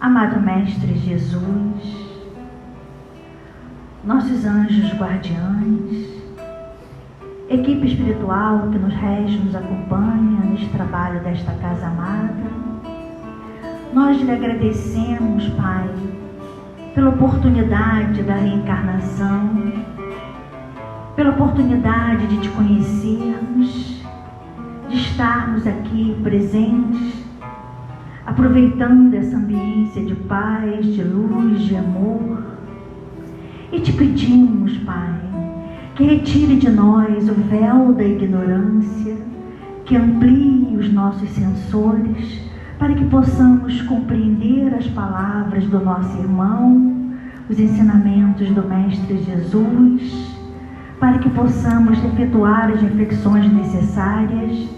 Amado Mestre Jesus, nossos anjos guardiães, equipe espiritual que nos rege, nos acompanha neste trabalho desta casa amada, nós lhe agradecemos, Pai, pela oportunidade da reencarnação, pela oportunidade de te conhecermos, de estarmos aqui presentes, aproveitando essa ambiência de paz, de luz, de amor. E te pedimos, Pai, que retire de nós o véu da ignorância, que amplie os nossos sensores, para que possamos compreender as palavras do nosso irmão, os ensinamentos do Mestre Jesus, para que possamos efetuar as reflexões necessárias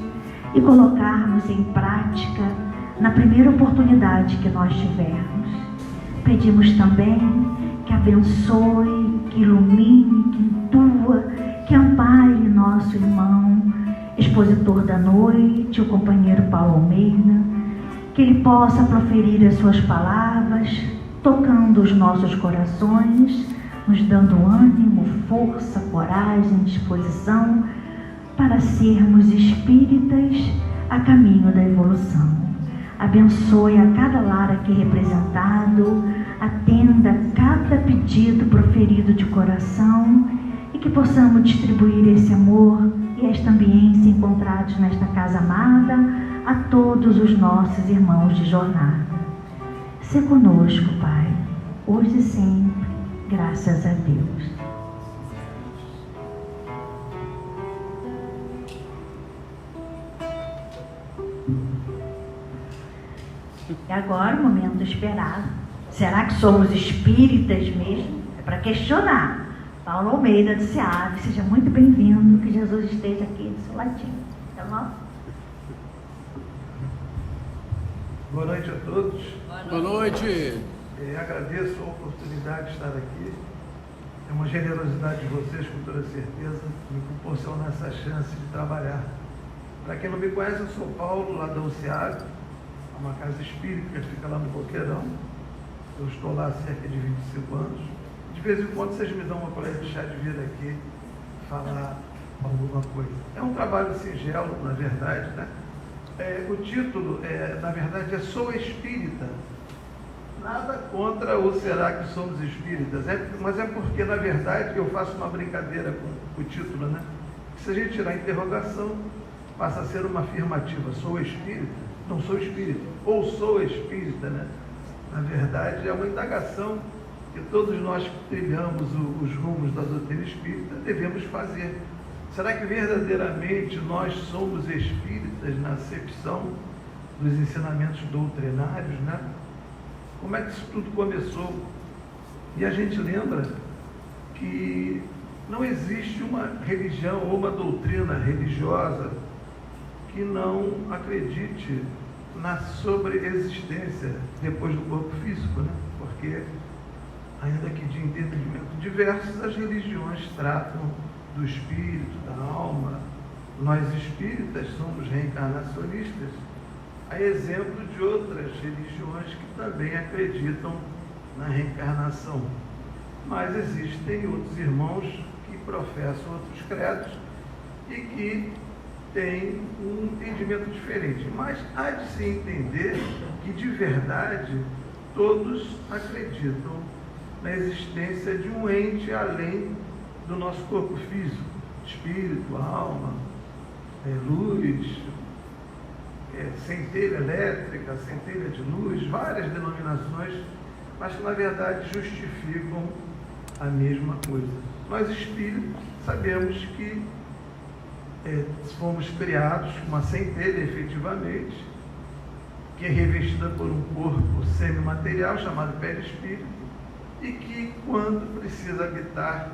e colocarmos em prática na primeira oportunidade que nós tivermos. Pedimos também que abençoe, que ilumine, que intua, que ampare nosso irmão, expositor da noite, o companheiro Paulo Almeida, que ele possa proferir as suas palavras, tocando os nossos corações, nos dando ânimo, força, coragem, disposição para sermos espíritas a caminho da evolução. Abençoe a cada lar aqui representado, atenda cada pedido proferido de coração e que possamos distribuir esse amor e esta ambiência encontrados nesta casa amada a todos os nossos irmãos de jornada. Se conosco, Pai, hoje e sempre, graças a Deus. E agora o momento esperado. Será que somos espíritas mesmo? É para questionar. Paulo Almeida do SEAB, seja muito bem-vindo, que Jesus esteja aqui do seu ladinho. Tá bom? Boa noite a todos. Boa noite. Agradeço a oportunidade de estar aqui. É uma generosidade de vocês, com toda certeza, me proporcionar essa chance de trabalhar. Para quem não me conhece, eu sou Paulo, lá da UCEAB, uma casa espírita que fica lá no Boqueirão. Eu estou lá há cerca de 25 anos. De vez em quando vocês me dão uma colher de chá de vir aqui falar alguma coisa. É um trabalho singelo, na verdade, né? O título, na verdade, é Sou Espírita. Nada contra o será que somos espíritas, mas é porque, na verdade, eu faço uma brincadeira com o título, né? Se a gente tirar a interrogação, passa a ser uma afirmativa. Sou espírita? Não sou espírita. Ou sou espírita, né? Na verdade, é uma indagação que todos nós que trilhamos os rumos da doutrina espírita devemos fazer. Será que verdadeiramente nós somos espíritas na acepção dos ensinamentos doutrinários, né? Como é que isso tudo começou? E a gente lembra que não existe uma religião ou uma doutrina religiosa que não acredite na sobreexistência depois do corpo físico, né? Porque, ainda que de entendimento diversos, as religiões tratam do espírito, da alma. Nós espíritas somos reencarnacionistas, a exemplo de outras religiões que também acreditam na reencarnação. Mas existem outros irmãos que professam outros credos e que têm um entendimento diferente. Mas há de se entender que, de verdade, todos acreditam na existência de um ente além do nosso corpo físico, espírito, alma, luz, centelha elétrica, centelha de luz, várias denominações, mas que na verdade justificam a mesma coisa. Nós espíritos sabemos que fomos criados com uma centelha efetivamente, que é revestida por um corpo semimaterial chamado perispírito, e que, quando precisa habitar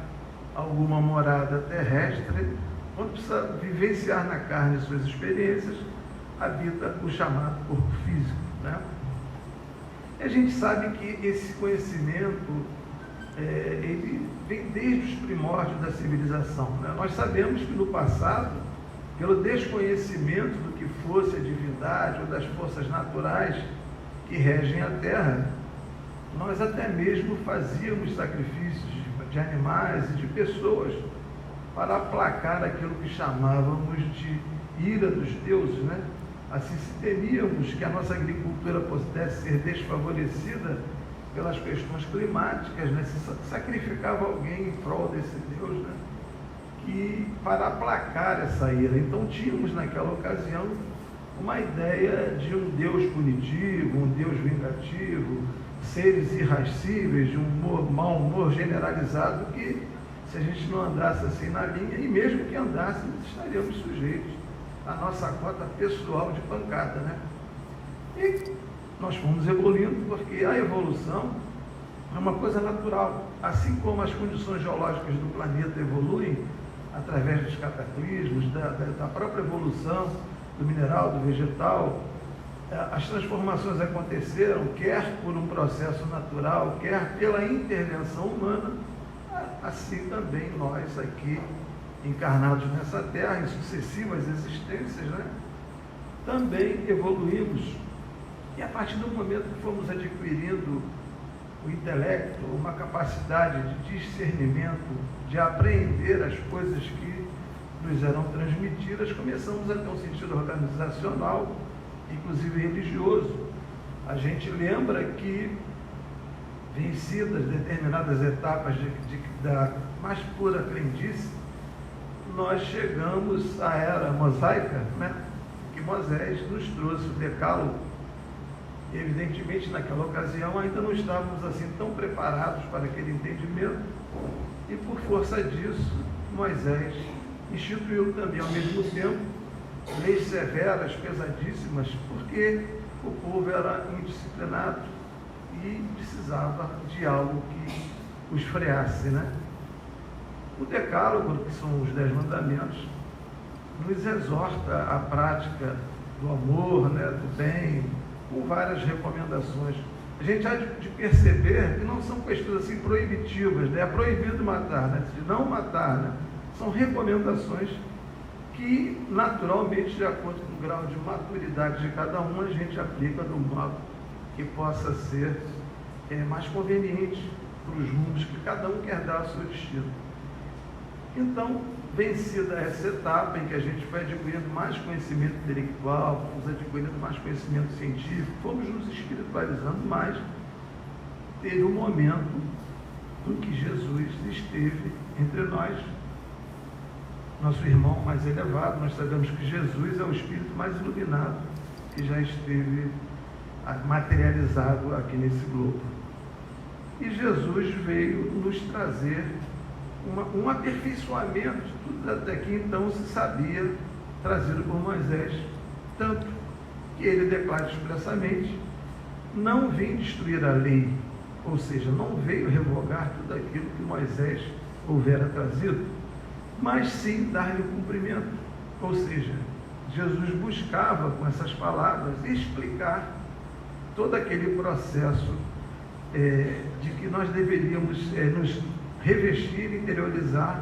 alguma morada terrestre, quando precisa vivenciar na carne suas experiências, habita o chamado corpo físico, né? E a gente sabe que esse conhecimento, ele vem desde os primórdios da civilização, né? Nós sabemos que no passado, pelo desconhecimento do que fosse a divindade ou das forças naturais que regem a Terra, nós até mesmo fazíamos sacrifícios de animais e de pessoas para aplacar aquilo que chamávamos de ira dos deuses, né? Assim, se temíamos que a nossa agricultura pudesse ser desfavorecida pelas questões climáticas, né? Se sacrificava alguém em prol desse Deus, né? Que para aplacar essa ira. Então tínhamos naquela ocasião uma ideia de um Deus punitivo, um Deus vingativo, seres irascíveis, de um mau humor generalizado que, se a gente não andasse assim na linha, e mesmo que andássemos, estaríamos sujeitos à nossa cota pessoal de pancada, né? E nós fomos evoluindo, porque a evolução é uma coisa natural. Assim como as condições geológicas do planeta evoluem através dos cataclismos, da própria evolução do mineral, do vegetal, as transformações aconteceram, quer por um processo natural, quer pela intervenção humana. Assim também nós aqui, encarnados nessa Terra, em sucessivas existências, né, também evoluímos. E a partir do momento que fomos adquirindo o intelecto, uma capacidade de discernimento, de apreender as coisas que nos eram transmitidas, começamos a ter um sentido organizacional, inclusive religioso. A gente lembra que, vencidas determinadas etapas da mais pura crendice, nós chegamos à era mosaica, né? Que Moisés nos trouxe o Decálogo. Evidentemente, naquela ocasião, ainda não estávamos assim tão preparados para aquele entendimento, e por força disso, Moisés instituiu também, ao mesmo tempo, leis severas, pesadíssimas, porque o povo era indisciplinado e precisava de algo que os freasse, né? O Decálogo, que são os 10 mandamentos, nos exorta à prática do amor, né, do bem, com várias recomendações. A gente há de perceber que não são questões assim proibitivas, né? É proibido matar, né? De não matar, né? São recomendações que, naturalmente, de acordo com o grau de maturidade de cada um, a gente aplica do modo que possa ser mais conveniente para os rumos que cada um quer dar ao seu destino. Então, vencida essa etapa em que a gente foi adquirindo mais conhecimento intelectual, fomos adquirindo mais conhecimento científico, fomos nos espiritualizando mais, teve um momento em que Jesus esteve entre nós, nosso irmão mais elevado. Nós sabemos que Jesus é o espírito mais iluminado que já esteve materializado aqui nesse globo. E Jesus veio nos trazer um aperfeiçoamento de tudo até que então se sabia, trazido por Moisés, tanto que ele declara expressamente: não vim destruir a lei, ou seja, não veio revogar tudo aquilo que Moisés houvera trazido, mas sim dar-lhe o cumprimento. Ou seja, Jesus buscava com essas palavras explicar todo aquele processo de que nós deveríamos nos revestir, interiorizar,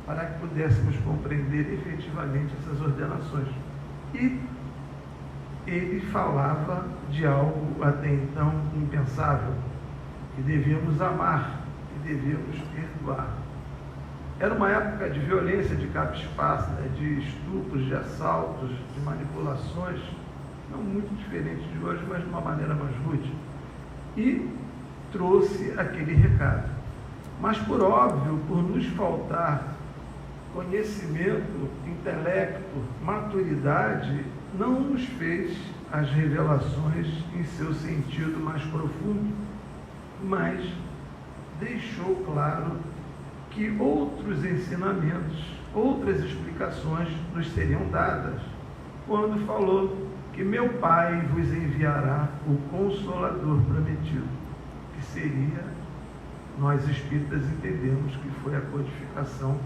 para que pudéssemos compreender efetivamente essas ordenações. E ele falava de algo até então impensável, que devíamos amar, que devíamos perdoar. Era uma época de violência, de capa-espaço, de estupros, de assaltos, de manipulações, não muito diferente de hoje, mas de uma maneira mais rude. E trouxe aquele recado. Mas, por óbvio, por nos faltar conhecimento, intelecto, maturidade, não nos fez as revelações em seu sentido mais profundo, mas deixou claro que outros ensinamentos, outras explicações nos seriam dadas, quando falou que meu Pai vos enviará o Consolador prometido, que seria, nós espíritas entendemos que foi a codificação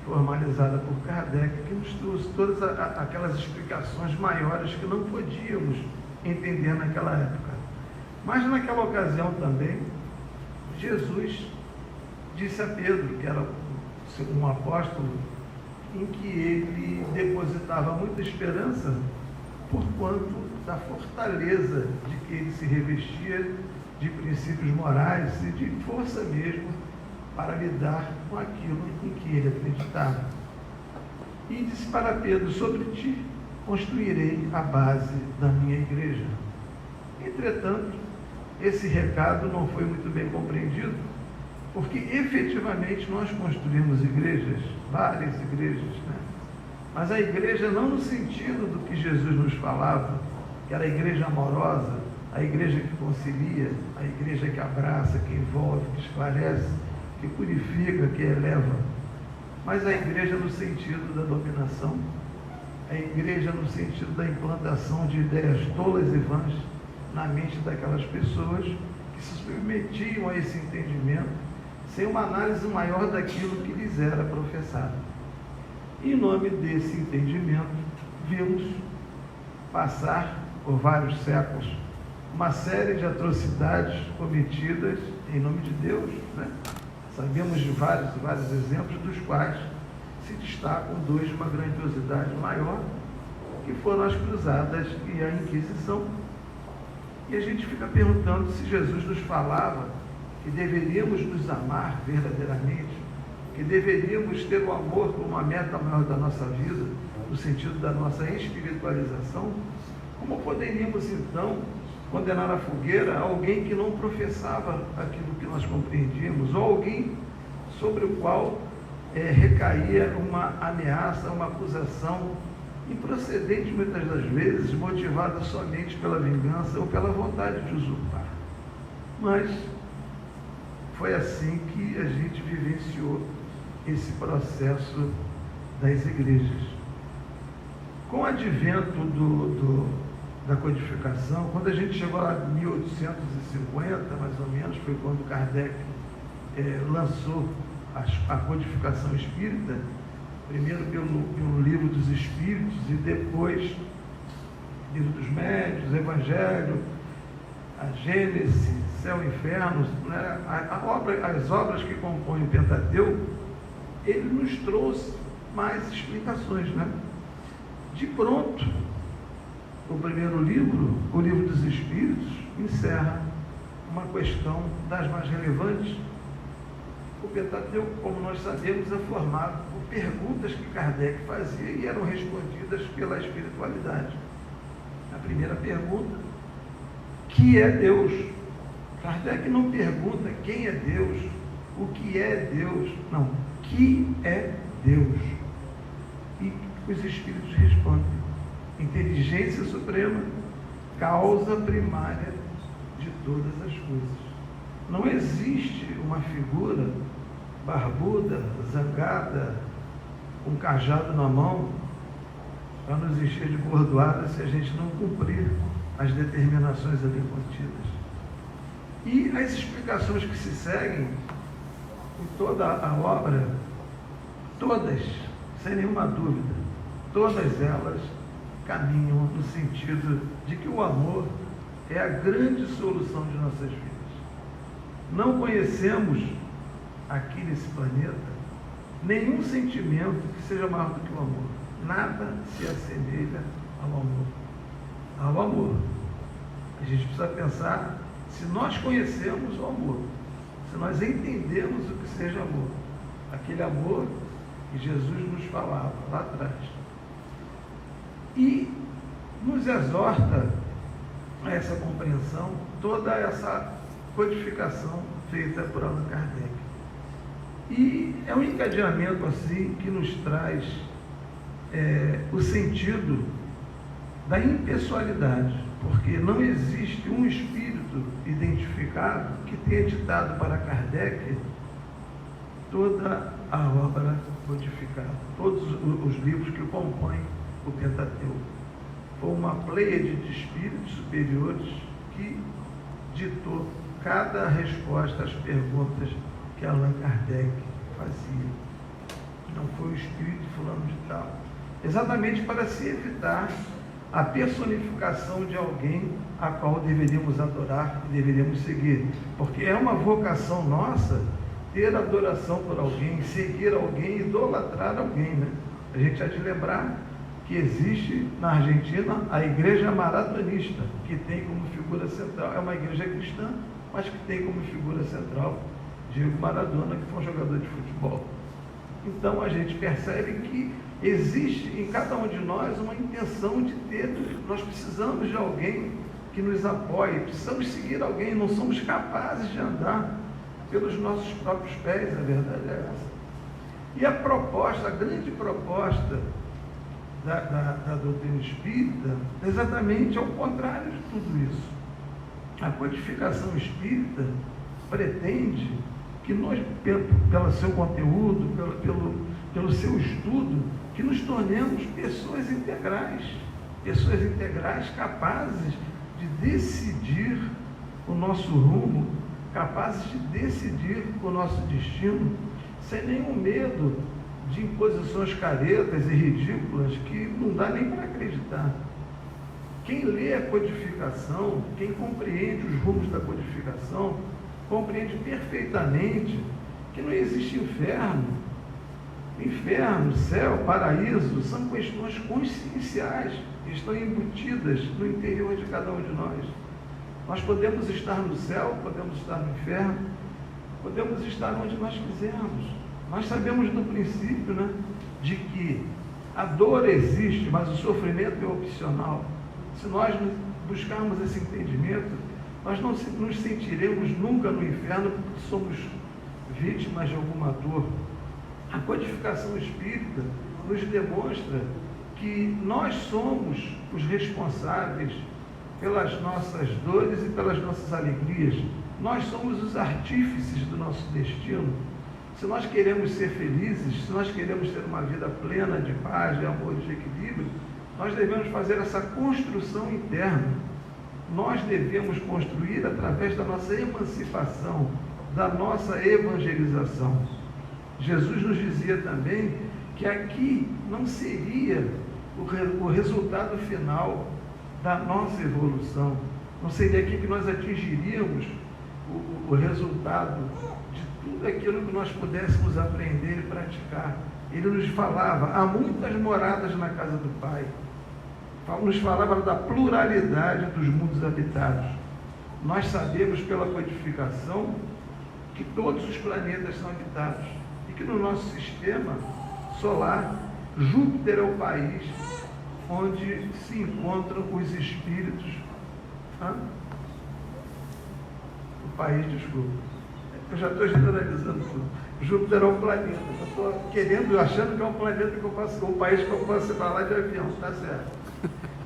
formalizada por Kardec, que nos trouxe todas aquelas explicações maiores que não podíamos entender naquela época. Mas naquela ocasião também, Jesus disse a Pedro, que era um apóstolo, em que ele depositava muita esperança por quanto da fortaleza de que que ele se revestia de princípios morais e de força mesmo para lidar com aquilo em que ele acreditava. E disse para Pedro: sobre ti construirei a base da minha igreja. Entretanto, esse recado não foi muito bem compreendido, porque efetivamente nós construímos igrejas, várias igrejas, né? Mas a igreja não no sentido do que Jesus nos falava, que era a igreja amorosa, a igreja que concilia, a igreja que abraça, que envolve, que esclarece, que purifica, que eleva. Mas a igreja no sentido da dominação, a igreja no sentido da implantação de ideias tolas e vãs na mente daquelas pessoas que se submetiam a esse entendimento sem uma análise maior daquilo que lhes era professado. E em nome desse entendimento, vimos passar por vários séculos uma série de atrocidades cometidas em nome de Deus, né? Sabemos de vários exemplos, dos quais se destacam dois de uma grandiosidade maior, que foram as cruzadas e a Inquisição. E a gente fica perguntando se Jesus nos falava que deveríamos nos amar verdadeiramente, que deveríamos ter o amor como uma meta maior da nossa vida, no sentido da nossa espiritualização. Como poderíamos então condenar à fogueira alguém que não professava aquilo que nós compreendíamos, ou alguém sobre o qual recaía uma ameaça, uma acusação improcedente muitas das vezes, motivada somente pela vingança ou pela vontade de usurpar? Mas foi assim que a gente vivenciou esse processo das igrejas. Com o advento da codificação, quando a gente chegou lá em 1850, mais ou menos, foi quando Kardec lançou a codificação espírita, primeiro pelo Livro dos Espíritos e depois Livro dos Médiuns, Evangelho, a Gênesis, Céu e Inferno, né? As obras que compõem o Pentateuco, ele nos trouxe mais explicações, né? De pronto, o primeiro livro, o Livro dos Espíritos, encerra uma questão das mais relevantes. O Pentateuco, como nós sabemos, é formado por perguntas que Kardec fazia e eram respondidas pela espiritualidade. A primeira pergunta: que é Deus? Kardec não pergunta quem é Deus, o que é Deus, não, que é Deus? E os Espíritos respondem: inteligência suprema, causa primária de todas as coisas. Não existe uma figura barbuda, zangada, com um cajado na mão, para nos encher de bordoada se a gente não cumprir as determinações ali contidas. E as explicações que se seguem em toda a obra, todas, sem nenhuma dúvida, todas elas caminham no sentido de que o amor é a grande solução de nossas vidas. Não conhecemos aqui nesse planeta nenhum sentimento que seja maior do que o amor. Nada se assemelha ao amor. Ao amor. A gente precisa pensar se nós conhecemos o amor, se nós entendemos o que seja amor. Aquele amor que Jesus nos falava lá atrás. E nos exorta a essa compreensão toda essa codificação feita por Allan Kardec. E é um encadeamento assim que nos traz o sentido da impessoalidade, porque não existe um espírito identificado que tenha ditado para Kardec toda a obra codificada, todos os livros que compõem o Pentateuco. Foi uma pleiade de espíritos superiores que ditou cada resposta às perguntas que Allan Kardec fazia. Não foi o espírito fulano de tal. Exatamente para se evitar a personificação de alguém a qual deveríamos adorar e deveríamos seguir. Porque é uma vocação nossa ter adoração por alguém, seguir alguém, idolatrar alguém, né? A gente há de lembrar que que existe na Argentina a igreja maradonista, que tem como figura central, é uma igreja cristã, mas que tem como figura central Diego Maradona, que foi um jogador de futebol. Então a gente percebe que existe em cada um de nós uma intenção de ter, nós precisamos de alguém que nos apoie, precisamos seguir alguém, não somos capazes de andar pelos nossos próprios pés, a verdade é essa. E a proposta, a grande proposta da doutrina espírita é exatamente ao contrário de tudo isso. A codificação espírita pretende que nós, pelo seu conteúdo, pelo seu estudo, que nos tornemos pessoas integrais capazes de decidir o nosso rumo, capazes de decidir o nosso destino, sem nenhum medo de imposições caretas e ridículas que não dá nem para acreditar. Quem lê a codificação, quem compreende os rumos da codificação, compreende perfeitamente que não existe inferno. Inferno, céu, paraíso, são questões conscienciais que estão embutidas no interior de cada um de nós. Nós podemos estar no céu, podemos estar no inferno, podemos estar onde nós quisermos. Nós sabemos do princípio, né, de que a dor existe, mas o sofrimento é opcional. Se nós buscarmos esse entendimento, nós não nos sentiremos nunca no inferno porque somos vítimas de alguma dor. A codificação espírita nos demonstra que nós somos os responsáveis pelas nossas dores e pelas nossas alegrias. Nós somos os artífices do nosso destino. Se nós queremos ser felizes, se nós queremos ter uma vida plena de paz, de amor e de equilíbrio, nós devemos fazer essa construção interna. Nós devemos construir através da nossa emancipação, da nossa evangelização. Jesus nos dizia também que aqui não seria o resultado final da nossa evolução. Não seria aqui que nós atingiríamos o resultado de tudo aquilo que nós pudéssemos aprender e praticar. Ele nos falava, há muitas moradas na casa do Pai. Nos falava da pluralidade dos mundos habitados. Nós sabemos pela codificação que todos os planetas são habitados e que no nosso sistema solar, Júpiter é o país onde se encontram os espíritos. O país, desculpa. Eu já estou generalizando tudo. Júpiter é um planeta. Eu estou achando que é um planeta que eu posso, um país que eu posso ir para lá de avião, está certo?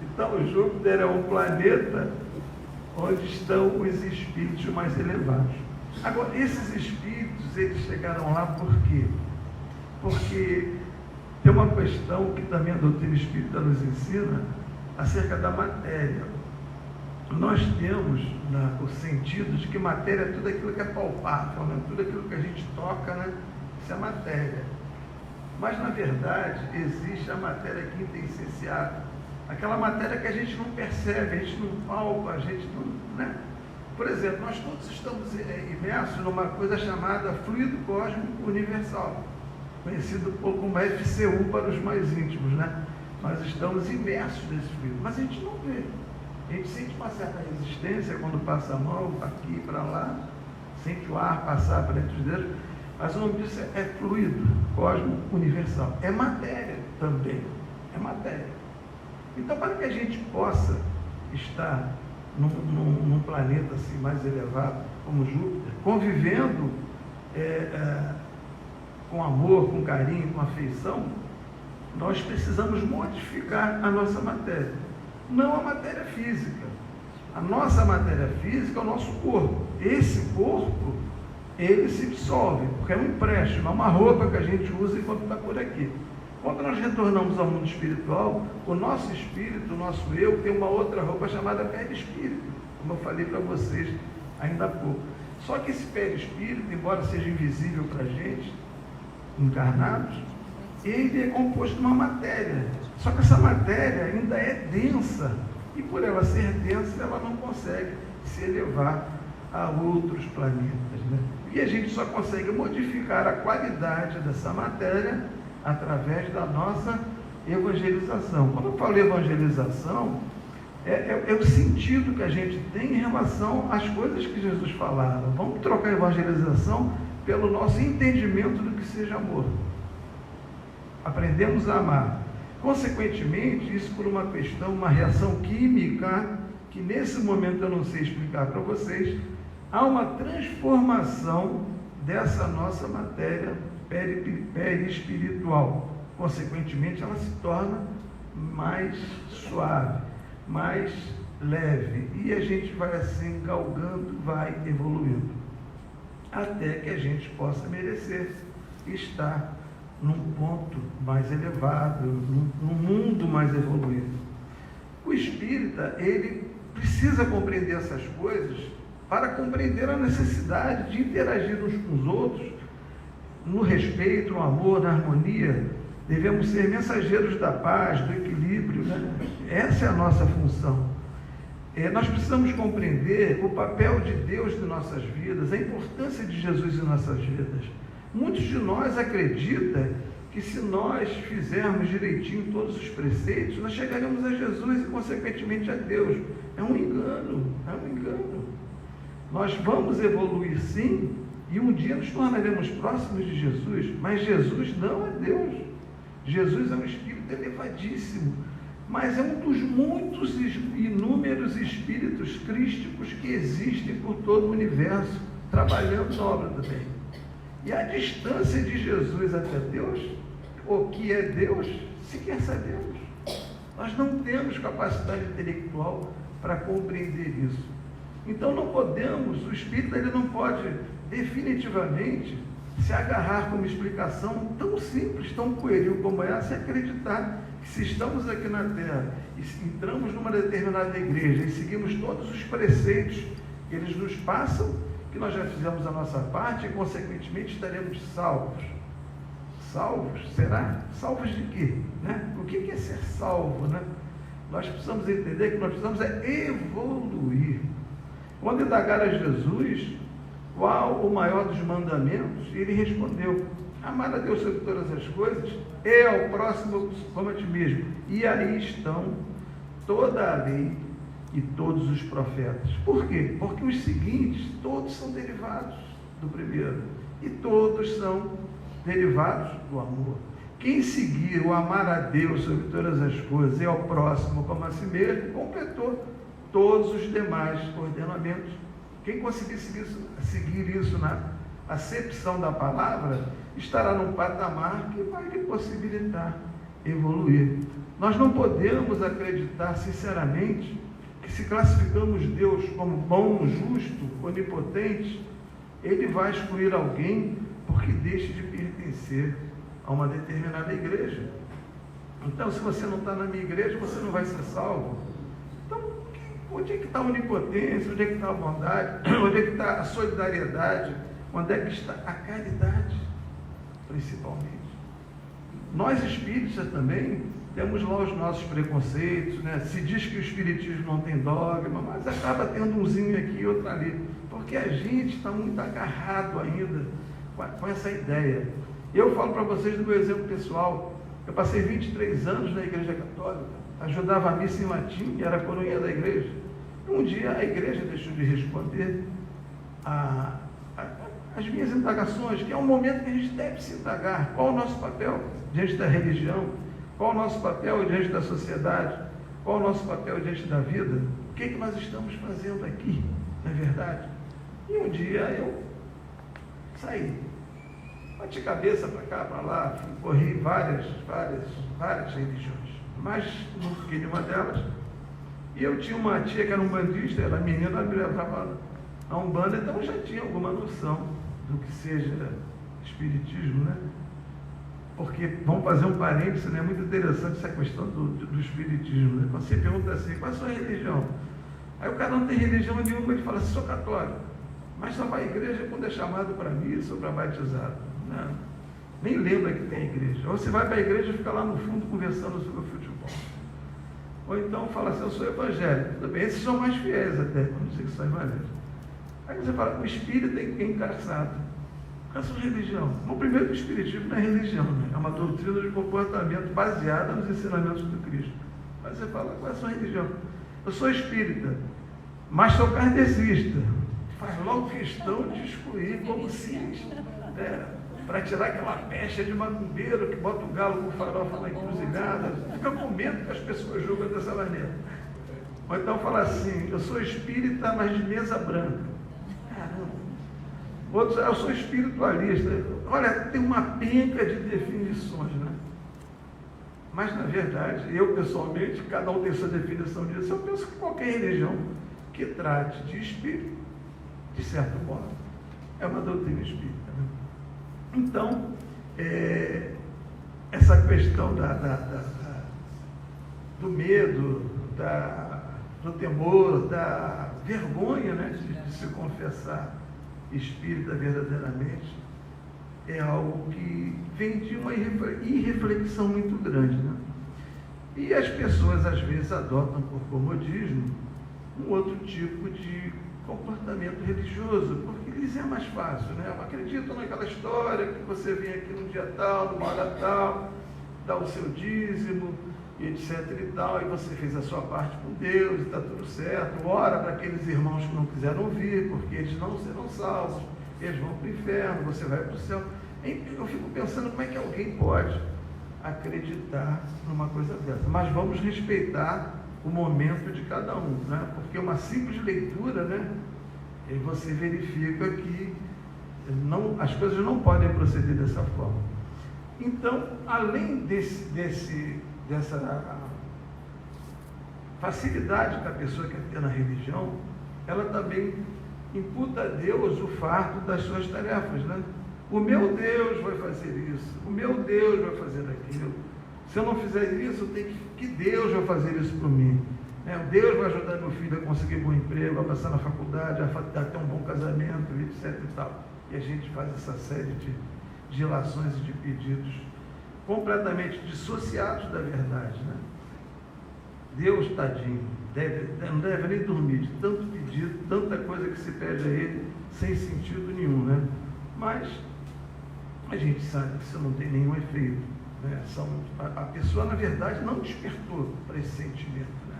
Então, Júpiter é um planeta onde estão os espíritos mais elevados. Agora, esses espíritos, eles chegaram lá por quê? Porque tem uma questão que também a doutrina espírita nos ensina acerca da matéria. Nós temos o sentido de que matéria é tudo aquilo que é palpável, né? Tudo aquilo que a gente toca, né? Isso é matéria. Mas, na verdade, existe a matéria quintessenciada. Aquela matéria que a gente não percebe, a gente não palpa, a gente não... né? Por exemplo, nós todos estamos imersos numa coisa chamada fluido cósmico universal, conhecido como FCU para os mais íntimos, né? Nós estamos imersos nesse fluido, mas a gente não vê. A gente sente uma certa resistência quando passa a mão para aqui e para lá, sente o ar passar para entre os dedos, mas o nome disso é fluido cósmico universal. É matéria também, é matéria. Então, para que a gente possa estar num planeta assim mais elevado como Júpiter, convivendo com amor, com carinho, com afeição, nós precisamos modificar a nossa matéria, não a matéria física. A nossa matéria física é o nosso corpo. Esse corpo, ele se dissolve, porque é um empréstimo, é uma roupa que a gente usa enquanto está por aqui. Quando nós retornamos ao mundo espiritual, o nosso espírito, o nosso eu, tem uma outra roupa chamada perispírito, como eu falei para vocês ainda há pouco. Só que esse perispírito, embora seja invisível para a gente, encarnados, ele é composto de uma matéria. Só que essa matéria ainda é densa, e por ela ser densa, ela não consegue se elevar a outros planetas, né? E a gente só consegue modificar a qualidade dessa matéria através da nossa evangelização. Quando eu falo evangelização, é o sentido que a gente tem em relação às coisas que Jesus falava. Vamos trocar evangelização pelo nosso entendimento do que seja amor. Aprendemos a amar. Consequentemente, isso por uma questão, uma reação química, que nesse momento eu não sei explicar para vocês, há uma transformação dessa nossa matéria perispiritual. Consequentemente, ela se torna mais suave, mais leve, e a gente vai assim galgando, vai evoluindo, até que a gente possa merecer estar num ponto mais elevado, num mundo mais evoluído. O espírita, ele precisa compreender essas coisas para compreender a necessidade de interagir uns com os outros, no respeito, no amor, na harmonia. Devemos ser mensageiros da paz, do equilíbrio, né? Essa é a nossa função. Nós precisamos compreender o papel de Deus em nossas vidas, a importância de Jesus em nossas vidas. Muitos de nós acreditam que se nós fizermos direitinho todos os preceitos, nós chegaremos a Jesus e, consequentemente, a Deus. É um engano, Nós vamos evoluir sim, e um dia nos tornaremos próximos de Jesus, mas Jesus não é Deus. Jesus é um espírito elevadíssimo, mas é um dos muitos inúmeros espíritos crísticos que existem por todo o universo, trabalhando na obra do bem. E a distância de Jesus até Deus, o que é Deus, sequer sabemos. Nós não temos capacidade intelectual para compreender isso. Então não podemos, o espírito ele não pode definitivamente se agarrar com uma explicação tão simples, tão pueril como essa, e acreditar que se estamos aqui na Terra e se entramos numa determinada igreja e seguimos todos os preceitos que eles nos passam, que nós já fizemos a nossa parte e, consequentemente, estaremos salvos. Salvos? Será? Salvos de quê? Né? O que é ser salvo? Né? Nós precisamos entender que nós precisamos evoluir. Quando indagaram a Jesus qual o maior dos mandamentos, ele respondeu: amar a Deus sobre todas as coisas e ao próximo como a ti mesmo. E aí estão toda a lei e todos os profetas. Por quê? Porque os seguintes, todos são derivados do primeiro. E todos são derivados do amor. Quem seguir o amar a Deus sobre todas as coisas e ao próximo como a si mesmo, completou todos os demais ordenamentos. Quem conseguir seguir isso na acepção da palavra, estará num patamar que vai lhe possibilitar evoluir. Nós não podemos acreditar sinceramente que, se classificamos Deus como bom, justo, onipotente, ele vai excluir alguém porque deixe de pertencer a uma determinada igreja. Então, se você não está na minha igreja, você não vai ser salvo. Então, onde é que está a onipotência? Onde é que está a bondade? Onde é que está a solidariedade? Onde é que está a caridade, principalmente? Nós espíritas também temos lá os nossos preconceitos, né? Se diz que o espiritismo não tem dogma, mas acaba tendo umzinho aqui e outro ali, porque a gente está muito agarrado ainda com essa ideia. Eu falo para vocês do meu exemplo pessoal. Eu passei 23 anos na Igreja Católica, ajudava a missa em latim, era a coroinha da igreja. Um dia a igreja deixou de responder as minhas indagações, que é um momento que a gente deve se indagar. Qual o nosso papel diante da religião? Qual o nosso papel diante da sociedade? Qual o nosso papel diante da vida? O que nós estamos fazendo aqui, não é verdade? E um dia eu saí, bati cabeça para cá, para lá, corri várias religiões, mas não fiquei nenhuma delas. E eu tinha uma tia que era um bandista, ela menina, ela me levava a Umbanda, então eu já tinha alguma noção do que seja espiritismo, né? Porque, vamos fazer um parênteses, né? Muito interessante essa questão do espiritismo, né? Quando você pergunta assim, qual é a sua religião? Aí o cara não tem religião nenhuma, ele fala assim, sou católico, mas só vai à igreja quando é chamado para missa ou para batizado. Não, nem lembra que tem igreja. Ou você vai para a igreja e fica lá no fundo conversando sobre o futebol. Ou então fala assim, eu sou evangélico. Tudo bem, esses são mais fiéis até, quando dizer que são evangélicos. Aí você fala, o espírito é encarçado. Qual é a sua religião? Bom, primeiro, o Espiritismo não é religião, né? É uma doutrina de comportamento baseada nos ensinamentos do Cristo. Mas você fala, qual é a sua religião? Eu sou espírita, mas sou kardecista. Faz logo questão de excluir como se, para tirar aquela pecha de macumbeiro que bota o galo com farofa na encruzilhada. Fica com medo que as pessoas julgam dessa maneira. Ou então fala assim, eu sou espírita, mas de mesa branca. Caramba. Outros, eu sou espiritualista. Olha, tem uma penca de definições, né? Mas, na verdade, eu pessoalmente, cada um tem sua definição disso. Eu penso que qualquer religião que trate de espírito, de certo modo, é uma doutrina espírita, né? Então, essa questão do medo, do temor, da vergonha, né, de se confessar espírita verdadeiramente, é algo que vem de uma irreflexão muito grande, né? E as pessoas às vezes adotam por comodismo um outro tipo de comportamento religioso, porque lhes é mais fácil, né? Acreditam naquela história que você vem aqui num dia tal, numa hora tal, dá o seu dízimo, e etc e tal, e você fez a sua parte com Deus, e está tudo certo. Ora para aqueles irmãos que não quiseram vir, porque eles não serão salvos, eles vão para o inferno, você vai para o céu. Eu fico pensando como é que alguém pode acreditar numa coisa dessa. Mas vamos respeitar o momento de cada um, né? Porque uma simples leitura, né, e você verifica que as coisas não podem proceder dessa forma. Então, além dessa facilidade que a pessoa quer ter na religião, ela também imputa a Deus o fardo das suas tarefas, né? O meu Deus vai fazer isso, o meu Deus vai fazer aquilo. Se eu não fizer isso, eu tenho que Deus vai fazer isso por mim. Deus vai ajudar meu filho a conseguir um bom emprego, a passar na faculdade, a ter um bom casamento, etc e tal. E a gente faz essa série de ilações e de pedidos completamente dissociados da verdade, né? Deus, tadinho, não deve nem dormir de tanto pedido, tanta coisa que se pede a ele sem sentido nenhum, né? Mas a gente sabe que isso não tem nenhum efeito, né? A pessoa, na verdade, não despertou para esse sentimento, né?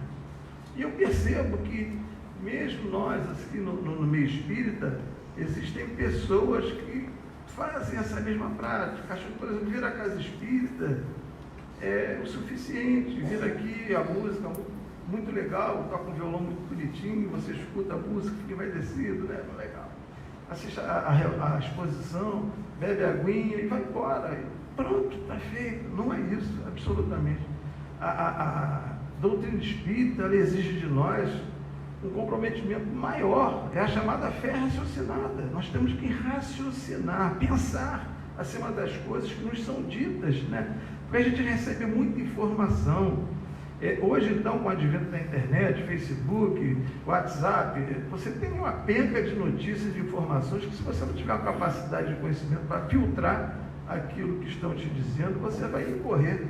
E eu percebo que, mesmo nós, assim, no meio espírita, existem pessoas que fazem essa mesma prática. Acho que, por exemplo, vir à casa espírita é o suficiente. Vir aqui, a música muito legal, toca um violão muito bonitinho, você escuta a música, fica envaidecido, né? Legal. Assiste a exposição, bebe a aguinha e vai embora. Pronto, está feito. Não é isso, absolutamente. A doutrina espírita, ela exige de nós um comprometimento maior, é a chamada fé raciocinada. Nós temos que raciocinar, pensar acima das coisas que nos são ditas, né? Porque a gente recebe muita informação. Hoje, então, com o advento da internet, Facebook, WhatsApp, você tem uma penca de notícias, de informações, que se você não tiver a capacidade de conhecimento para filtrar aquilo que estão te dizendo, você vai incorrer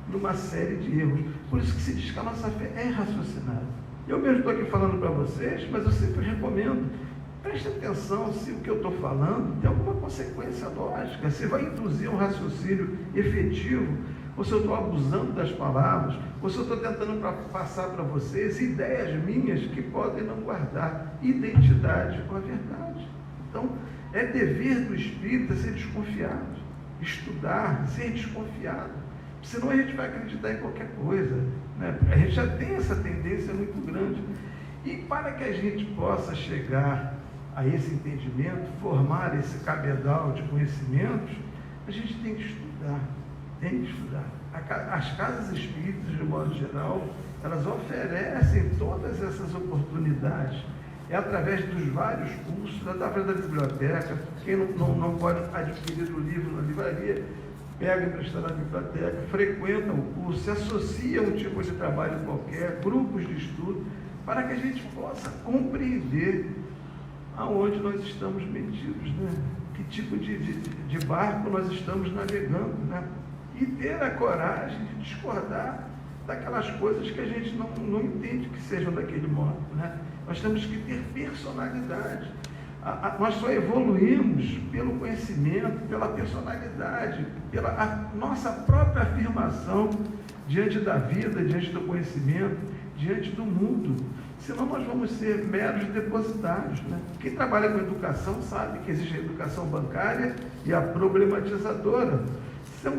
numa série de erros. Por isso que se diz que a nossa fé é raciocinada. Eu mesmo estou aqui falando para vocês, mas eu sempre recomendo, preste atenção se o que eu estou falando tem alguma consequência lógica, se vai induzir um raciocínio efetivo, ou se eu estou abusando das palavras, ou se eu estou tentando passar para vocês ideias minhas que podem não guardar identidade com a verdade. Então, é dever do espírita ser desconfiado, estudar, ser desconfiado. Senão a gente vai acreditar em qualquer coisa, né? A gente já tem essa tendência muito grande. E para que a gente possa chegar a esse entendimento, formar esse cabedal de conhecimentos, a gente tem que estudar, As casas espíritas, de modo geral, elas oferecem todas essas oportunidades. É através dos vários cursos, através da biblioteca. Quem não pode adquirir o livro na livraria, pega emprestado na biblioteca, frequenta o curso, se associa a um tipo de trabalho qualquer, grupos de estudo, para que a gente possa compreender aonde nós estamos metidos, né? Que tipo de barco nós estamos navegando, né? E ter a coragem de discordar daquelas coisas que a gente não entende que sejam daquele modo, né? Nós temos que ter personalidade. Nós só evoluímos pelo conhecimento, pela personalidade, pela a nossa própria afirmação diante da vida, diante do conhecimento, diante do mundo. Senão nós vamos ser meros depositários, né? Quem trabalha com educação sabe que existe a educação bancária e a problematizadora.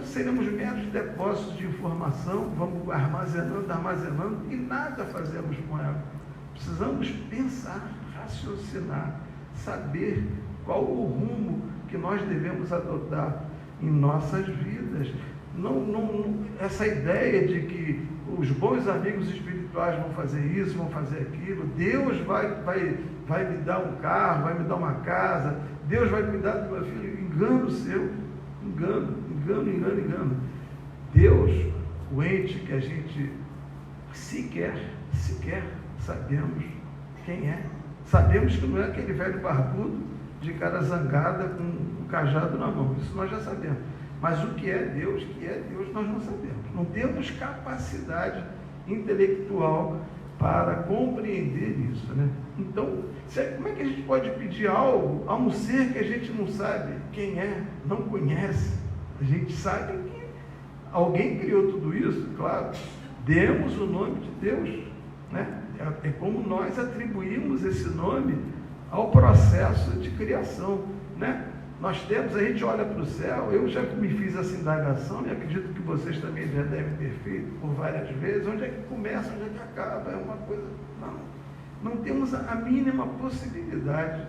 Seremos meros depósitos de informação, vamos armazenando e nada fazemos com ela. Precisamos pensar, raciocinar, saber qual o rumo que nós devemos adotar em nossas vidas. Essa ideia de que os bons amigos espirituais vão fazer isso, vão fazer aquilo, Deus vai me dar um carro, vai me dar uma casa, Deus vai cuidar do meu filho. Engano seu, engano. Deus, o ente que a gente sequer sabemos quem é. Sabemos que não é aquele velho barbudo de cara zangada com um cajado na mão. Isso nós já sabemos. Mas o que é Deus, nós não sabemos. Não temos capacidade intelectual para compreender isso, né? Então, como é que a gente pode pedir algo a um ser que a gente não sabe quem é, não conhece? A gente sabe que alguém criou tudo isso, claro. Demos o nome de Deus, né? É como nós atribuímos esse nome ao processo de criação, né? A gente olha para o céu, eu já me fiz essa indagação e acredito que vocês também já devem ter feito por várias vezes. Onde é que começa, onde é que acaba? É uma coisa... Não temos a mínima possibilidade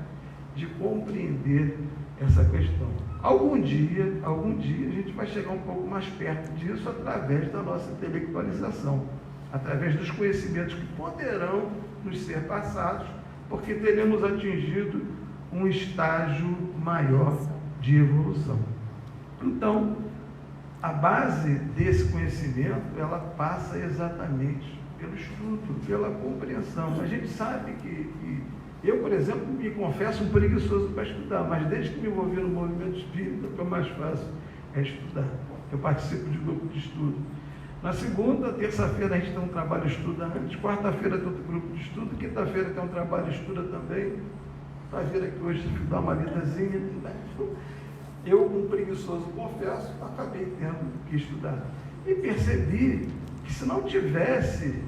de compreender essa questão. Algum dia a gente vai chegar um pouco mais perto disso através da nossa intelectualização, através dos conhecimentos que poderão nos ser passados, porque teremos atingido um estágio maior de evolução. Então, a base desse conhecimento, ela passa exatamente pelo estudo, pela compreensão. A gente sabe que eu, por exemplo, me confesso um preguiçoso para estudar, mas desde que me envolvi no movimento espírita, o que é mais fácil é estudar. Eu participo de grupo de estudo. Na segunda, terça-feira a gente tem um trabalho estuda antes, quarta-feira tem outro grupo de estudo, quinta-feira tem um trabalho estuda também. Vai vir aqui hoje dar uma lidazinha. Eu, um preguiçoso, confesso, acabei tendo que estudar. E percebi que se não tivesse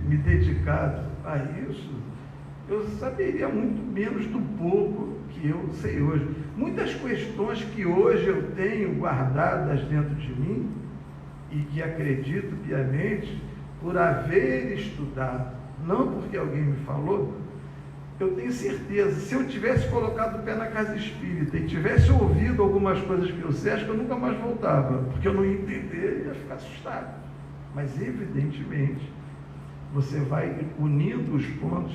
me dedicado a isso, eu saberia muito menos do pouco que eu sei hoje. Muitas questões que hoje eu tenho guardadas dentro de mim e que acredito piamente por haver estudado, não porque alguém me falou, eu tenho certeza, se eu tivesse colocado o pé na casa espírita e tivesse ouvido algumas coisas que eu sei, acho que eu nunca mais voltava, porque eu não ia entender e ia ficar assustado. Mas, evidentemente, você vai unindo os pontos,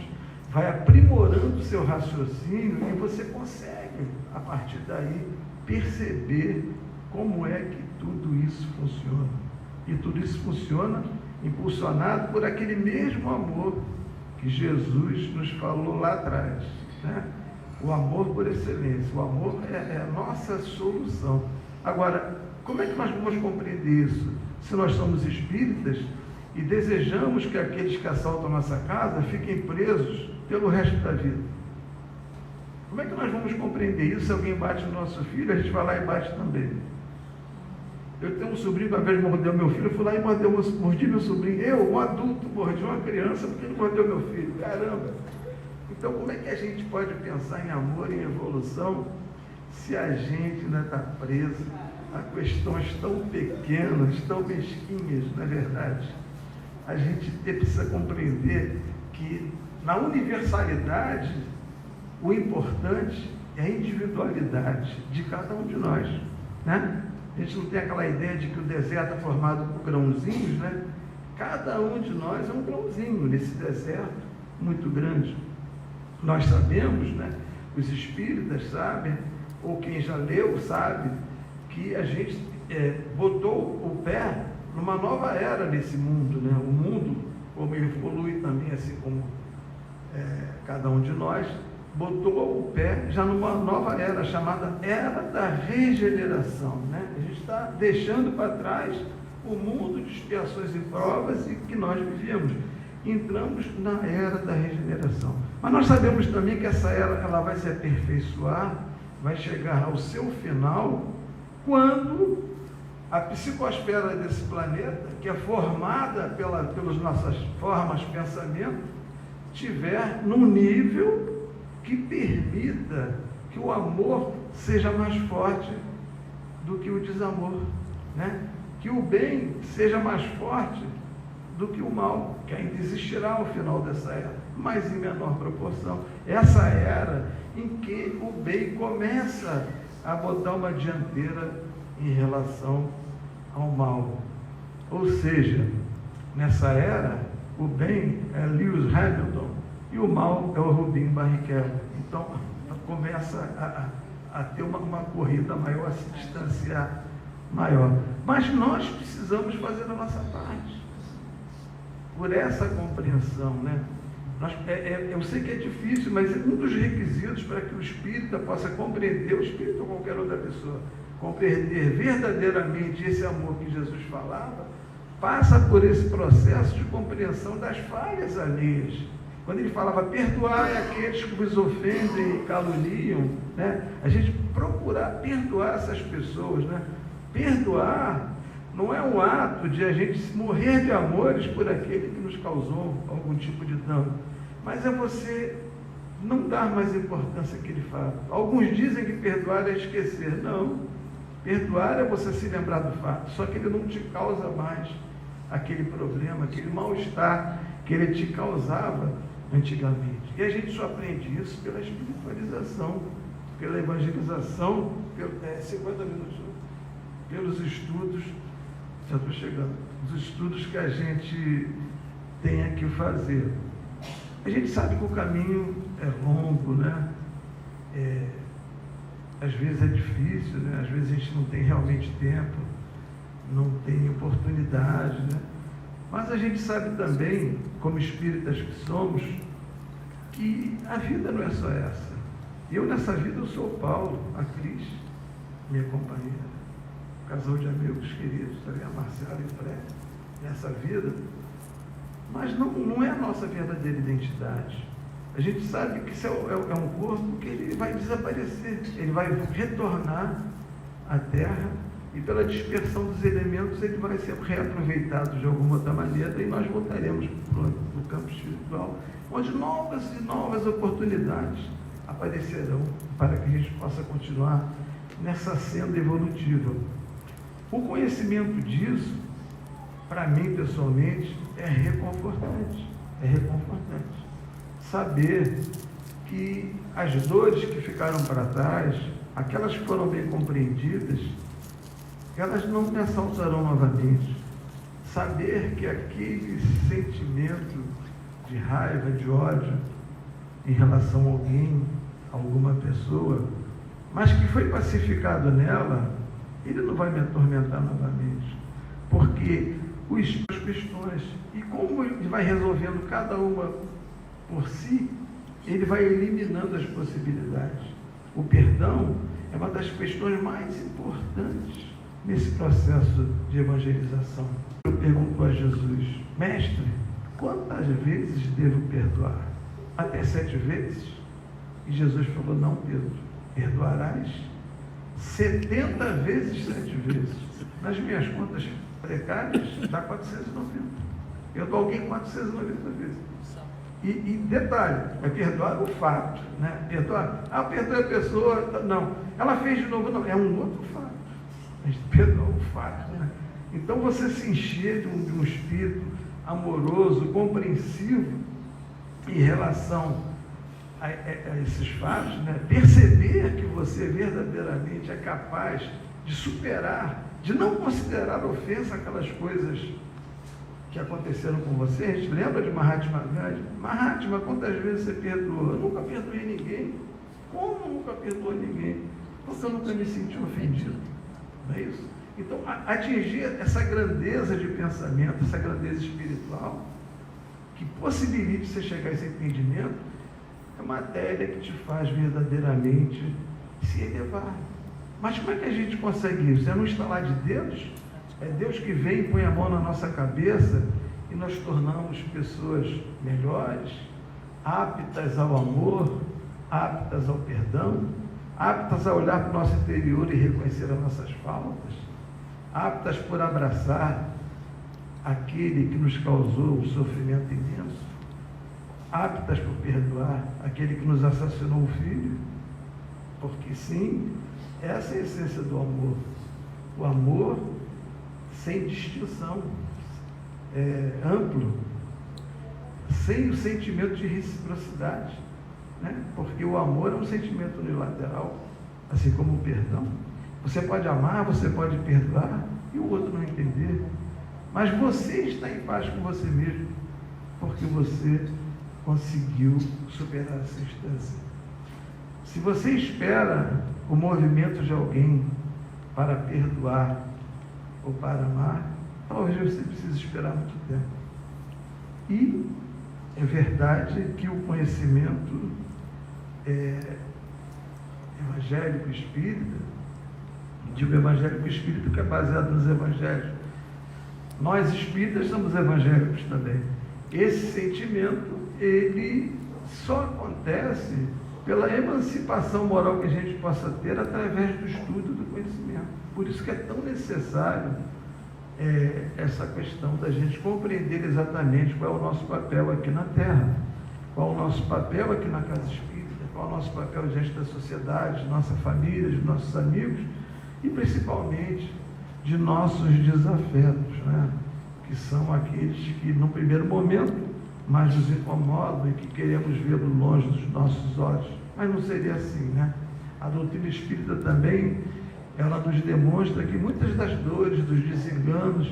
vai aprimorando o seu raciocínio e você consegue, a partir daí, perceber como é que tudo isso funciona. E tudo isso funciona impulsionado por aquele mesmo amor que Jesus nos falou lá atrás, né? O amor por excelência, o amor é a nossa solução. Agora, como é que nós vamos compreender isso? Se nós somos espíritas e desejamos que aqueles que assaltam a nossa casa fiquem presos pelo resto da vida. Como é que nós vamos compreender isso? Se alguém bate no nosso filho, a gente vai lá e bate também. Eu tenho um sobrinho que uma vez mordeu meu filho, eu fui lá e mordi meu sobrinho. Eu, um adulto, mordi uma criança porque ele mordeu meu filho. Caramba! Então, como é que a gente pode pensar em amor e em evolução se a gente ainda está preso a questões tão pequenas, tão mesquinhas, na verdade? A gente precisa compreender que na universalidade o importante é a individualidade de cada um de nós, né? A gente não tem aquela ideia de que o deserto é formado por grãozinhos, né? Cada um de nós é um grãozinho nesse deserto muito grande. Nós sabemos, né? Os espíritas sabem, ou quem já leu sabe, que a gente botou o pé numa nova era nesse mundo, né? O mundo, como evolui também, assim como cada um de nós, botou o pé já numa nova era, chamada Era da Regeneração, né? A gente está deixando para trás o mundo de expiações e provas que nós vivíamos. entramos na era da regeneração. Mas nós sabemos também que essa era ela vai se aperfeiçoar, vai chegar ao seu final, quando a psicosfera desse planeta, que é formada pelas nossas formas de pensamento, estiver num nível que permita que o amor seja mais forte do que o desamor, né? Que o bem seja mais forte do que o mal, que ainda existirá ao final dessa era, mas em menor proporção. Essa era em que o bem começa a botar uma dianteira em relação ao mal. Ou seja, nessa era, o bem é Lewis Hamilton e o mal é o Rubinho Barrichello. Então, começa a ter uma corrida maior, a se distanciar maior. Mas nós precisamos fazer a nossa parte. Por essa compreensão, né? Eu sei que é difícil, mas um dos requisitos para que o espírita possa compreender, o espírita ou qualquer outra pessoa, compreender verdadeiramente esse amor que Jesus falava, passa por esse processo de compreensão das falhas alheias. Quando ele falava, perdoai aqueles que vos ofendem e caluniam, né? A gente procurar perdoar essas pessoas, né? Perdoar não é um ato de a gente morrer de amores por aquele que nos causou algum tipo de dano, mas é você não dar mais importância àquele fato. Alguns dizem que perdoar é esquecer. Não. Perdoar é você se lembrar do fato, só que ele não te causa mais aquele problema, aquele mal-estar que ele te causava antigamente. E a gente só aprende isso pela espiritualização, pela evangelização, 50 minutos, pelos estudos, já estou chegando, os estudos que a gente tem que fazer. A gente sabe que o caminho é longo, né? Às vezes é difícil, né? Às vezes a gente não tem realmente tempo, não tem oportunidade, né? Mas a gente sabe também, como espíritas que somos, que a vida não é só essa. Eu nessa vida eu sou o Paulo, a Cris, minha companheira, casal de amigos queridos, também a Marcela e o Fred, nessa vida. Mas não é a nossa verdadeira identidade. A gente sabe que isso é um corpo que ele vai desaparecer, ele vai retornar à Terra e pela dispersão dos elementos ele vai ser reaproveitado de alguma outra maneira e nós voltaremos para o campo espiritual, onde novas e novas oportunidades aparecerão para que a gente possa continuar nessa senda evolutiva. O conhecimento disso, para mim pessoalmente, é reconfortante. É reconfortante. Saber que as dores que ficaram para trás, aquelas que foram bem compreendidas, elas não me assaltarão novamente. Saber que aquele sentimento de raiva, de ódio em relação a alguém, a alguma pessoa, mas que foi pacificado nela, ele não vai me atormentar novamente. Porque as questões, e como ele vai resolvendo cada uma por si, ele vai eliminando as possibilidades. O perdão é uma das questões mais importantes nesse processo de evangelização. Eu pergunto a Jesus, mestre, quantas vezes devo perdoar? Até 7 vezes? E Jesus falou, não, Pedro, perdoarás 70 vezes 7 vezes. Nas minhas contas precárias, dá 490. Eu dou alguém 490 vezes. E detalhe, é perdoar o fato, né? Perdoar, perdoa a pessoa, não, ela fez de novo, não, é um outro fato. A gente perdoa o fato, né? Então você se encher de um espírito amoroso, compreensivo em relação a esses fatos, né? Perceber que você verdadeiramente é capaz de superar, de não considerar ofensa aquelas coisas que aconteceram com você. A gente lembra de Mahatma Gandhi? Mahatma, quantas vezes você perdoou? Eu nunca perdoei ninguém. Como nunca perdoou ninguém? Porque eu nunca me senti ofendido. Não é isso? Então, atingir essa grandeza de pensamento, essa grandeza espiritual, que possibilite você chegar a esse entendimento, é matéria que te faz verdadeiramente se elevar. Mas como é que a gente consegue isso? É no estalar de dedos? É Deus que vem e põe a mão na nossa cabeça e nós tornamos pessoas melhores, aptas ao amor, aptas ao perdão, aptas a olhar para o nosso interior e reconhecer as nossas faltas, aptas por abraçar aquele que nos causou um sofrimento imenso, aptas por perdoar aquele que nos assassinou o filho, porque sim, essa é a essência do amor. O amor sem distinção, amplo, sem o sentimento de reciprocidade, né? Porque o amor é um sentimento unilateral, assim como o perdão. Você pode amar, você pode perdoar e o outro não entender, mas você está em paz com você mesmo, porque você conseguiu superar essa instância. Se você espera o movimento de alguém para perdoar ou para amar, talvez você precise esperar muito tempo. E é verdade que o conhecimento evangélico espírita, digo evangélico espírita que é baseado nos evangelhos, nós espíritas somos evangélicos também. Esse sentimento, ele só acontece pela emancipação moral que a gente possa ter através do estudo do conhecimento. Por isso que é tão necessário essa questão da gente compreender exatamente qual é o nosso papel aqui na Terra, qual é o nosso papel aqui na Casa Espírita, qual é o nosso papel diante da sociedade, de nossa família, de nossos amigos e principalmente de nossos desafetos, né? Que são aqueles que, no primeiro momento, mais nos incomodam e que queremos vê-lo longe dos nossos olhos. Mas não seria assim, né? A doutrina espírita também, ela nos demonstra que muitas das dores, dos desenganos,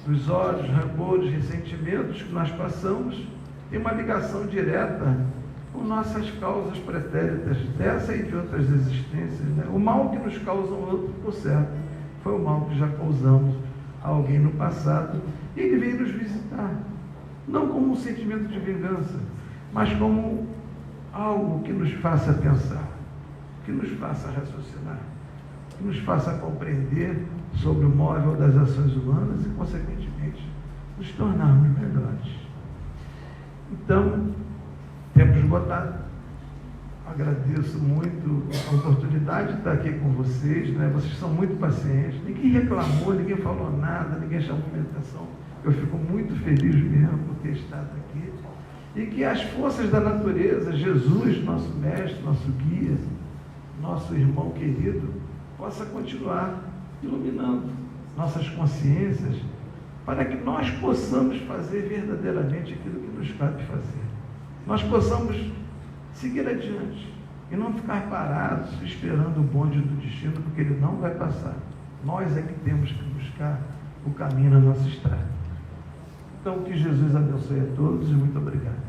dos ódios, rancores, ressentimentos que nós passamos, tem uma ligação direta com nossas causas pretéritas dessa e de outras existências, né? O mal que nos causa um outro, por certo, foi o mal que já causamos a alguém no passado, e ele veio nos visitar, não como um sentimento de vingança, mas como algo que nos faça pensar, que nos faça raciocinar, que nos faça compreender sobre o móvel das ações humanas e, consequentemente, nos tornarmos melhores. Então, tempo esgotado. Agradeço muito a oportunidade de estar aqui com vocês, né? Vocês são muito pacientes, ninguém reclamou, ninguém falou nada, ninguém chamou minha atenção. Eu fico muito feliz mesmo por ter estado aqui. E que as forças da natureza, Jesus, nosso mestre, nosso guia, nosso irmão querido, possa continuar iluminando nossas consciências para que nós possamos fazer verdadeiramente aquilo que nos cabe fazer. Nós possamos seguir adiante e não ficar parados esperando o bonde do destino, porque ele não vai passar. Nós é que temos que buscar o caminho na nossa estrada. Então, que Jesus abençoe a todos e muito obrigado.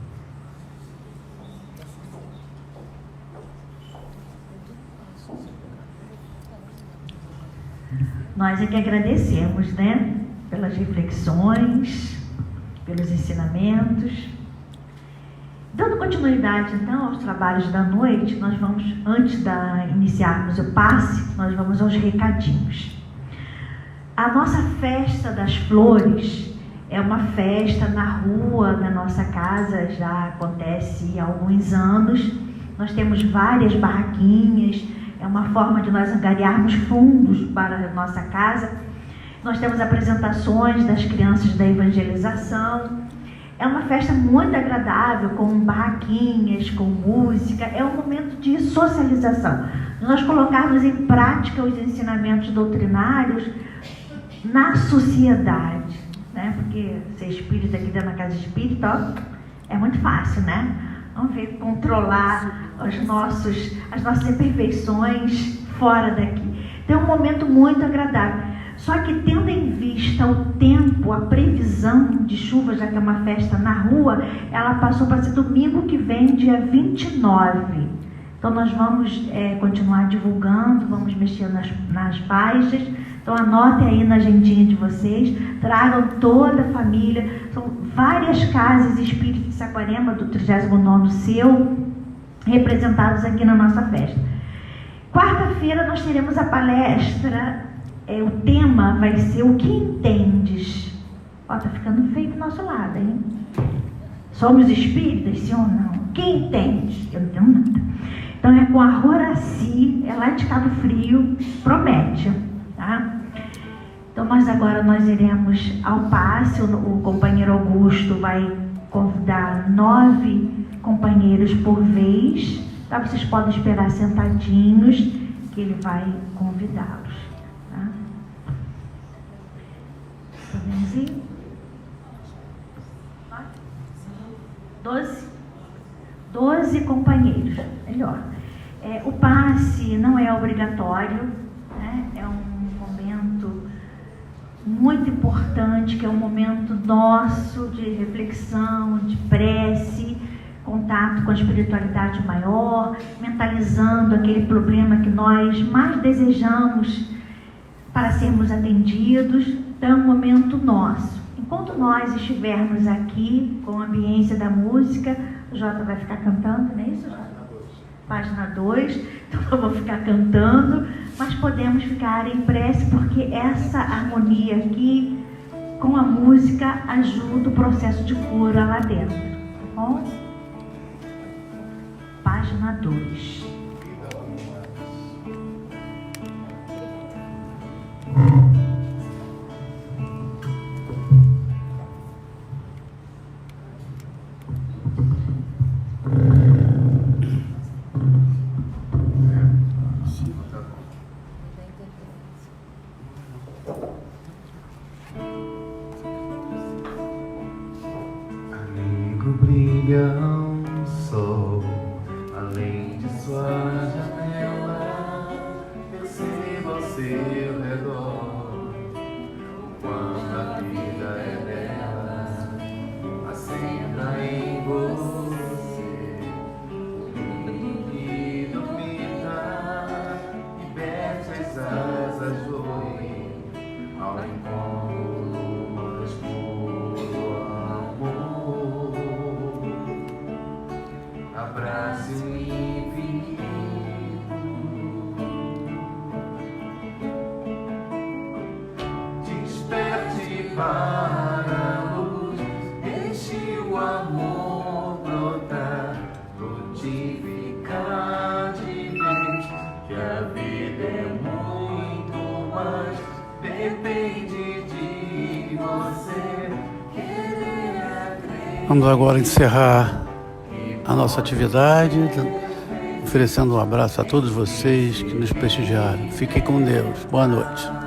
Nós é que agradecemos, né? Pelas reflexões, pelos ensinamentos. Dando continuidade, então, aos trabalhos da noite, nós vamos, antes de iniciarmos o passe, nós vamos aos recadinhos. A nossa festa das flores é uma festa na rua da nossa casa, já acontece há alguns anos. Nós temos várias barraquinhas, é uma forma de nós angariarmos fundos para a nossa casa. Nós temos apresentações das crianças da evangelização. É uma festa muito agradável, com barraquinhas, com música. É um momento de socialização. Nós colocarmos em prática os ensinamentos doutrinários na sociedade, né? Porque ser espírita aqui dentro da casa espírita, ó, é muito fácil, né? Vamos ver, controlar as nossas imperfeições fora daqui. Então é um momento muito agradável. Só que tendo em vista o tempo, a previsão de chuva, já que é uma festa na rua, ela passou para ser domingo que vem, dia 29. Então nós vamos continuar divulgando, vamos mexer nas faixas. Então anotem aí na agendinha de vocês, tragam toda a família. São várias casas espíritas de Saquarema, do 39º seu, representados aqui na nossa festa. Quarta-feira nós teremos a palestra. O tema vai ser o que entendes. Ó, tá ficando feio do nosso lado, hein? Somos espíritas, sim ou não? Quem entende? Eu não tenho nada. Então é com a Horaci, é lá de Cabo Frio, promete, tá? Então nós iremos ao passe, o companheiro Augusto vai convidar 9 companheiros por vez, tá? Vocês podem esperar sentadinhos, que ele vai convidá-los, tá? Podemos ir? 12 companheiros, melhor. O passe não é obrigatório, né? É um momento muito importante, que é um momento nosso de reflexão, de prece, contato com a espiritualidade maior, mentalizando aquele problema que nós mais desejamos para sermos atendidos. Então é um momento nosso. Enquanto nós estivermos aqui com a ambiência da música, o Jota vai ficar cantando, não é isso, Jota? Página 2, então eu vou ficar cantando, mas podemos ficar em prece, porque essa harmonia aqui com a música ajuda o processo de cura lá dentro, tá bom? Página 2. Brilha um sol além de sua janela, perceba ao seu redor o quanto a vida é bela, acenda em você o brilho que dormita, liberte as asas do rio ao encontro mais puro amor. Abrace o infinito, desperte para a luz, deixe o amor brotar, frutificar de vez, que a vida é muito mais, depende de você querer acreditar. Vamos agora encerrar a nossa atividade, oferecendo um abraço a todos vocês que nos prestigiaram. Fiquem com Deus. Boa noite.